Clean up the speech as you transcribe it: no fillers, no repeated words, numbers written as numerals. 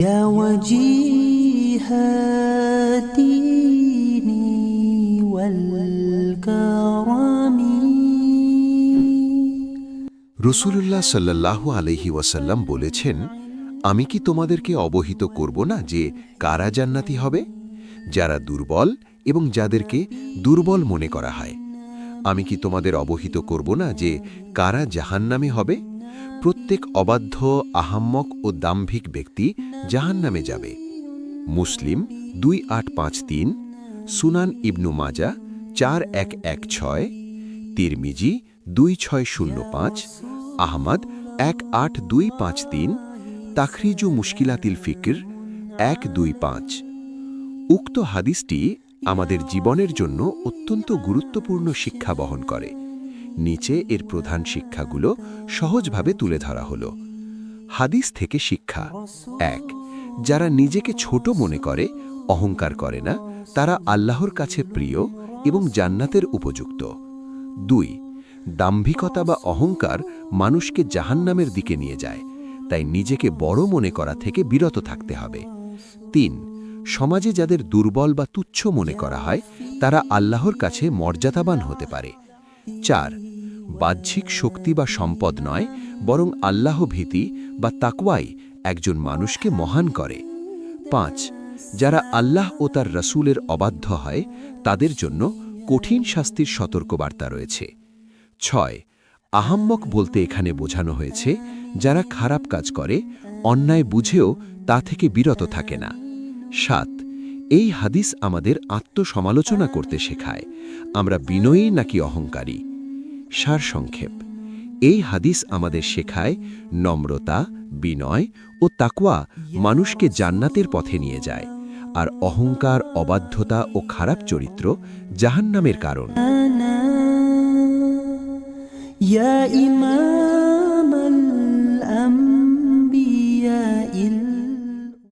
يا وجيه الدين والكرم রসূলুল্লাহ সাল্লাল্লাহু আলাইহি ওয়াসাল্লাম বলেছেন, আমি কি তোমাদেরকে অবহিত করব না যে কারা জান্নাতি হবে? যারা দুর্বল এবং যাদেরকে দুর্বল মনে করা হয়। আমি কি তোমাদের অবহিত করব না যে কারা জাহান্নামে হবে? প্রত্যেক অবাধ্য, আহাম্মক ও দাম্ভিক ব্যক্তি জাহান্নামে যাবে। মুসলিম 2853, সুনান ইবনু মাজা 4116, তিরমিজি 2605, আহমদ 18253, তাখরিজু মুশকিলাতিল ফিকর 125। উক্ত হাদিসটি আমাদের জীবনের জন্য অত্যন্ত গুরুত্বপূর্ণ শিক্ষা বহন করে। নিচে এর প্রধান শিক্ষাগুলো সহজভাবে তুলে ধরা হল। হাদিস থেকে শিক্ষা: 1. যারা নিজেকে ছোট মনে করে, অহংকার করে না, তারা আল্লাহর কাছে প্রিয় এবং জান্নাতের উপযুক্ত। 2. দাম্ভিকতা বা অহংকার মানুষকে জাহান্নামের দিকে নিয়ে যায়, তাই নিজেকে বড় মনে করা থেকে বিরত থাকতে হবে। 3. সমাজে যাদের দুর্বল বা তুচ্ছ মনে করা হয়, তারা আল্লাহর কাছে মর্যাদাবান হতে পারে। 4. বাহ্যিক শক্তি বা সম্পদ নয়, বরং আল্লাহ ভীতি বা তাকওয়াই একজন মানুষকে মহান করে। 5. যারা আল্লাহ ও তার রাসূলের অবাধ্য হয়, তাদের জন্য কঠিন শাস্তির সতর্কবার্তা রয়েছে। 6. আহাম্মক বলতে এখানে বোঝানো হয়েছে যারা খারাপ কাজ করে, অন্যায় বুঝেও তা থেকে বিরত থাকে না। 7. এই হাদিস আমাদের আত্মসমালোচনা করতে শেখায়, আমরা বিনয়ী নাকি অহংকারী। সারসংক্ষেপ: এই হাদিস আমাদের শেখায় নম্রতা, বিনয় ও তাকওয়া মানুষকে জান্নাতের পথে নিয়ে যায়, আর অহংকার, অবাধ্যতা ও খারাপ চরিত্র জাহান্নামের কারণ। يا إمام